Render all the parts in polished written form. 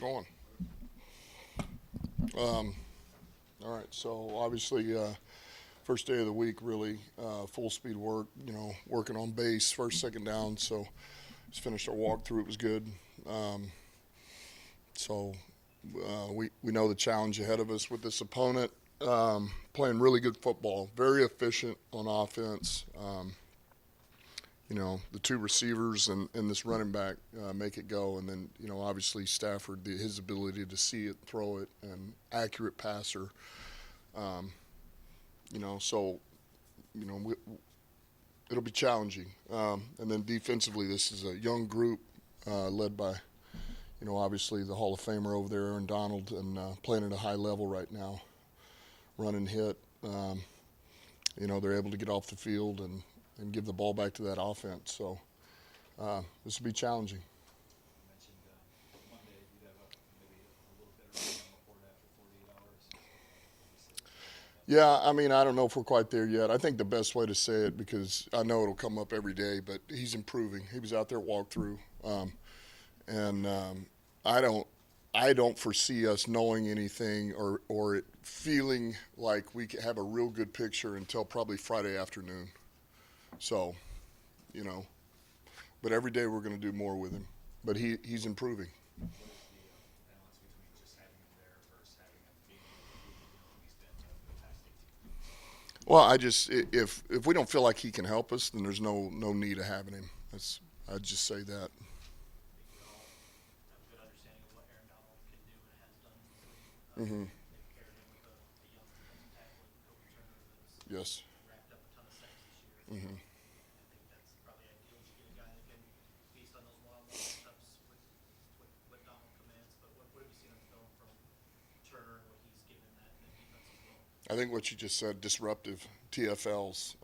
Going. All right, so obviously, first day of the week, really full speed work. Working on base, first, second down. So just finished our walkthrough. It was good. Um, so we know the challenge ahead of us with this opponent. Playing really good football, very efficient on offense. The two receivers and this running back make it go. And then, obviously Stafford, his ability to see it, throw it, and accurate passer. Um, so, we, it'll be challenging. And then defensively, this is a young group led by, obviously the Hall of Famer over there, Aaron Donald, and playing at a high level right now, run and hit. They're able to get off the field and give the ball back to that offense. So this will be challenging. You mentioned Monday you'd have maybe a little bit of Sam LaPorta after 48 hours. Yeah, I don't know if we're quite there yet. I think the best way to say it, because I know it'll come up every day, but he's improving. He was out there walkthrough, and I don't foresee us knowing anything or it feeling like we have a real good picture until probably Friday afternoon. So, but every day we're going to do more with him. But he's improving. What is the balance between just having him there versus having him being able to he's been the past 18 months? Well, if we don't feel like he can help us, then there's no need of having him. I'd just say that. I think we all have a good understanding of what Aaron Donald can do and has done quickly. Hmm. They've paired him with a young defensive tackle in Kobe Turner that's Yes. racked up a ton of sacks this year. Hmm. I think that's probably ideal to get a guy that can feast on those one-on-one matchups with Donald commands. But what have you seen on film from Turner and what he's given that defense as well? I think what you just said, disruptive TFLs.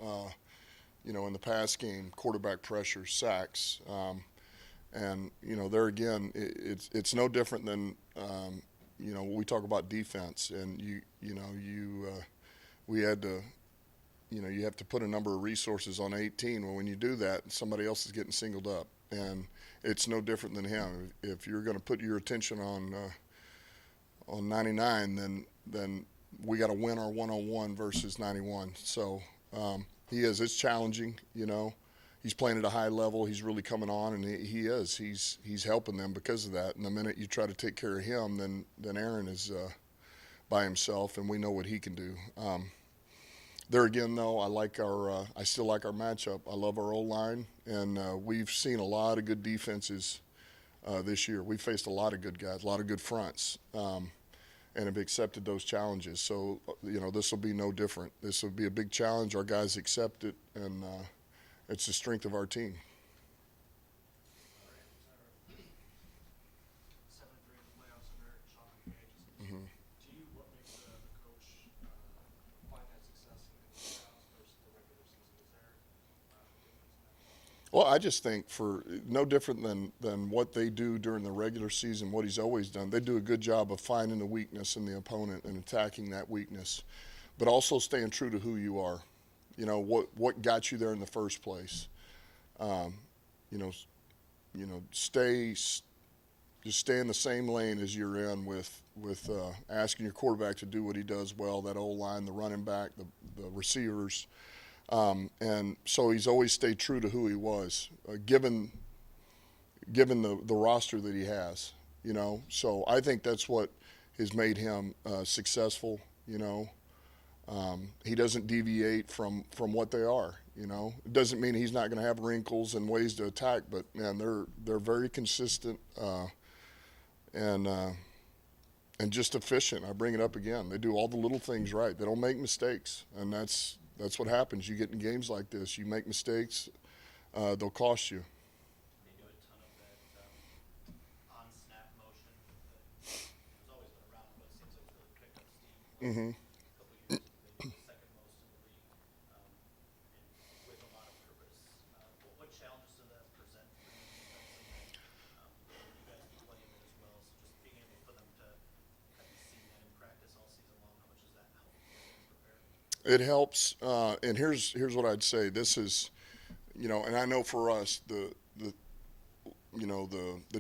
In the pass game, quarterback pressure, sacks, and there again, it's no different than we talk about defense, and we had to. You have to put a number of resources on 18. Well, when you do that, somebody else is getting singled up, and it's no different than him. If you're going to put your attention on 99, then we got to win our one-on-one versus 91. So it's challenging. He's playing at a high level. He's really coming on, and he is. He's helping them because of that. And the minute you try to take care of him, then Aaron is by himself, and we know what he can do. There again, though, I still like our matchup. I love our O-line, and we've seen a lot of good defenses this year. We've faced a lot of good guys, a lot of good fronts, and have accepted those challenges. So, this will be no different. This will be a big challenge. Our guys accept it, and it's the strength of our team. 7-3 in the playoffs are very chalk and pages. Hmm. To you, what makes the coach find that success in the playoffs versus the regular season? Is there a difference in that? Well, I just think for no different than what they do during the regular season, what he's always done, they do a good job of finding the weakness in the opponent and attacking that weakness, but also staying true to who you are. What got you there in the first place. Um, you know, just stay in the same lane as you're in with asking your quarterback to do what he does well. That O line, the running back, the receivers. And so he's always stayed true to who he was, given the roster that he has. So I think that's what has made him successful. He doesn't deviate from what they are. It doesn't mean he's not going to have wrinkles and ways to attack, but man, they're very consistent and just efficient. I bring it up again. They do all the little things right. They don't make mistakes, and that's what happens. You get in games like this. You make mistakes, they'll cost you. They do a ton of that on-snap motion that has always been around, but it seems like it's really picked up steam Hmm. a couple of years. They do the second most in the league, and with a lot of purpose. What challenges does that present for your defense? And then you guys do play in it as well, so just being able for them to kind of see that in practice all season long, how much does that help you guys prepare? It helps, and here's what I'd say. This is, and I know for us the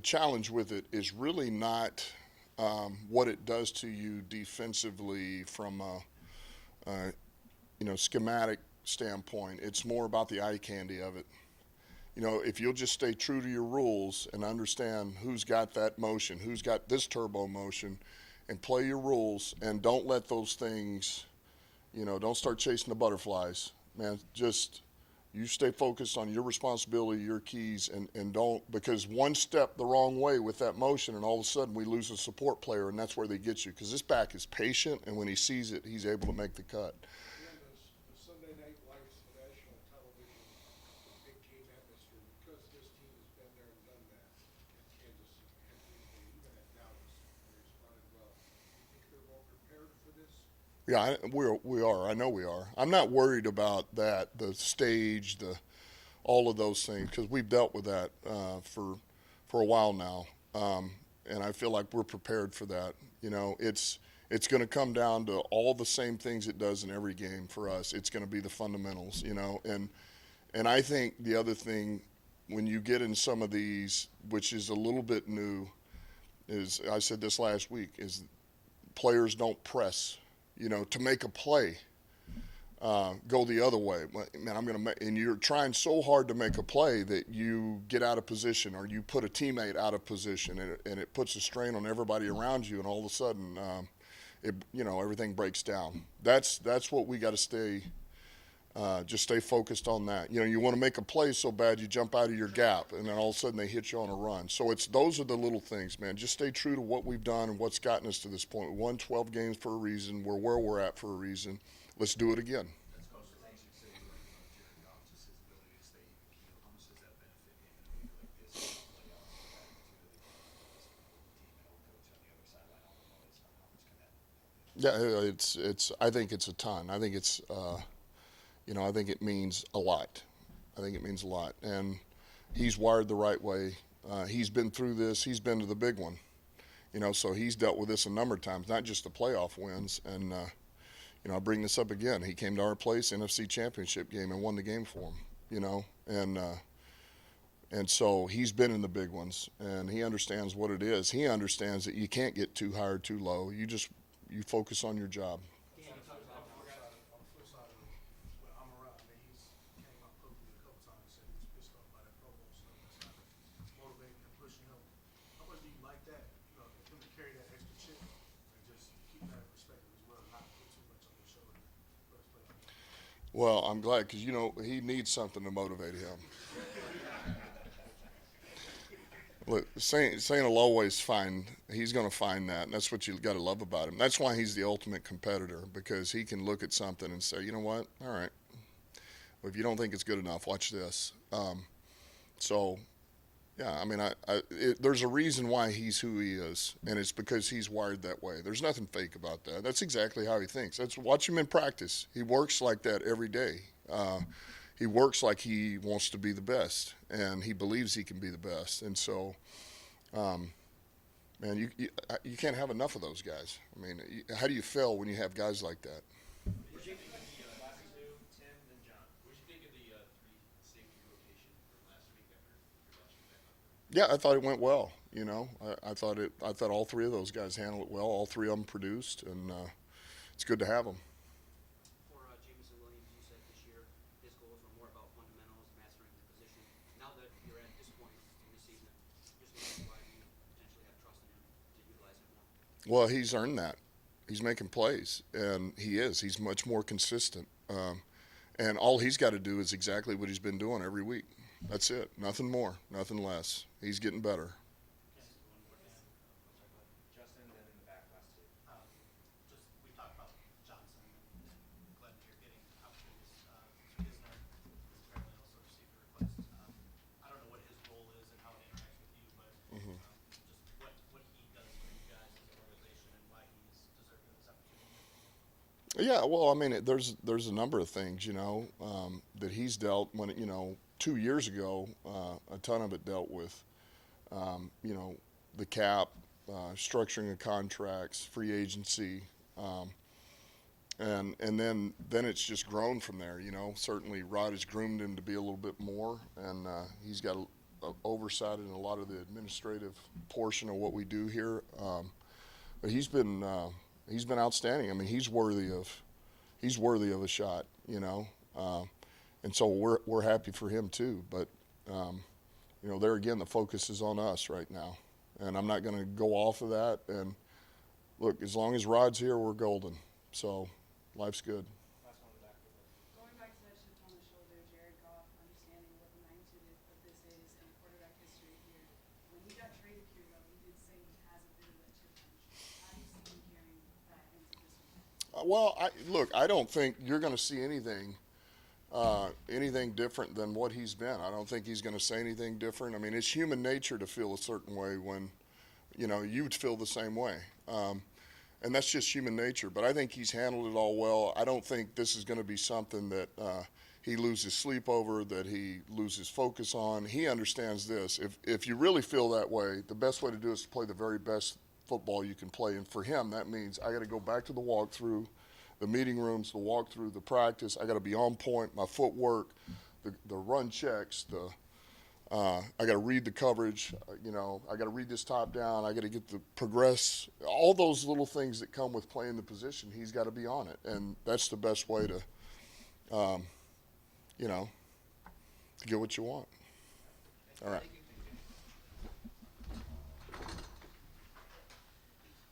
challenge with it is really not what it does to you defensively from a schematic standpoint. It's more about the eye candy of it. If you'll just stay true to your rules and understand who's got that motion, who's got this turbo motion, and play your rules, and don't let those things, don't start chasing the butterflies, man. Just you stay focused on your responsibility, your keys, and don't, because one step the wrong way with that motion, and all of a sudden we lose a support player, and that's where they get you. Because this back is patient, and when he sees it, he's able to make the cut. And the Sunday night lights, the national television, the big game atmosphere, because this team has been there and done that in Kansas and even at Dallas, and responded well. Do you think they're well prepared for this? Yeah, we are. I know we are. I'm not worried about that, the stage, all of those things, because we've dealt with that for a while now, and I feel like we're prepared for that. It's going to come down to all the same things it does in every game for us. It's going to be the fundamentals, and I think the other thing when you get in some of these, which is a little bit new, is I said this last week, is players don't press. To make a play, go the other way. Man, and you're trying so hard to make a play that you get out of position, or you put a teammate out of position, and it puts a strain on everybody around you, and all of a sudden, everything breaks down. That's what we got to just stay focused on that. You want to make a play so bad you jump out of your gap, and then all of a sudden they hit you on a run. So those are the little things, man. Just stay true to what we've done and what's gotten us to this point. We won 12 games for a reason. We're where we're at for a reason. Let's do it again. That's Coach things you said you like about Jared Goff, just his ability to stay even keel. How much does that benefit him in a week like this, playoffs, the magnitude of the game, this team and coach on the other sideline, all the noise? How much can that help him? Yeah, I think it's a ton. I think I think it means a lot. I think it means a lot. And he's wired the right way. He's been through this. He's been to the big one. So he's dealt with this a number of times, not just the playoff wins. And, I bring this up again. He came to our place, NFC Championship game, and won the game for him, and so he's been in the big ones, and he understands what it is. He understands that you can't get too high or too low. You focus on your job. On the flip side of what I'm around, I mean, he's came up publicly a couple times and said he was pissed off by that Pro Bowl stuff. That's not motivating and pushing him. How much do you like that? Him to carry that extra chip and just keep that perspective as well, not put too much on his shoulder for his play. Well, I'm glad, because he needs something to motivate him. Look, Saint will always he's going to find that, and that's what you got to love about him. That's why he's the ultimate competitor, because he can look at something and say, you know what, all right, well, if you don't think it's good enough, watch this. Yeah, I mean, there's a reason why he's who he is, and it's because he's wired that way. There's nothing fake about that. That's exactly how he thinks. Watch him in practice. He works like that every day. He works like he wants to be the best, and he believes he can be the best. And so, man, you can't have enough of those guys. I mean, how do you fail when you have guys like that? What do you think of the last two, Tim and John? What do you think of the three safety rotation from last week after your last week back? Yeah, I thought it went well. I thought all three of those guys handled it well. All three of them produced, and it's good to have them. For Jameson Williams, you said this year his goals were more about fundamentals, mastering the position. Now that you're at this point in the season, just wondering why you potentially have trust in him to utilize him more. Well, he's earned that. He's making plays, and he is. He's much more consistent. And all he's got to do is exactly what he's been doing every week. That's it. Nothing more, nothing less. He's getting better. Justin, then in the back last two. We talked about Johnson and Glenn here getting opportunities. Kisner has apparently also received a request. I don't know what his role is and how it interacts with you, but just what he does for you guys as an organization and why he's deserving of this opportunity. Yeah, well, I mean, there's a number of things, that he's dealt when, 2 years ago, a ton of it dealt with, the cap, structuring of contracts, free agency, and then it's just grown from there. Certainly Rod has groomed him to be a little bit more, and he's got oversight in a lot of the administrative portion of what we do here. but he's been outstanding. I mean, he's worthy of a shot, you know, and so we're happy for him too. But you know, there again, the focus is on us right now, and I'm not going to go off of that. And look, as long as Rod's here, we're golden. So life's good. Going back to that chip on the shoulder, Jared Goff, understanding what the magnitude of this is in quarterback history here. When he got traded here, though, he did say he has a bit of that chip on his shoulder. How do you see him carrying that into this one? Well, look, I don't think you're going to see anything different than what he's been. I don't think he's going to say anything different. I mean, it's human nature to feel a certain way when, you know, you would feel the same way. And that's just human nature. But I think he's handled it all well. I don't think this is going to be something that he loses sleep over, that he loses focus on. He understands this. If you really feel that way, the best way to do it is to play the very best football you can play. And for him, that means I got to go back to the walkthrough, the meeting rooms, the walkthrough, the practice. I got to be on point, my footwork, the run checks, I got to read the coverage, you know, I got to read this top down, I got to get the progress, all those little things that come with playing the position, he's got to be on it. And that's the best way to, you know, to get what you want. All right.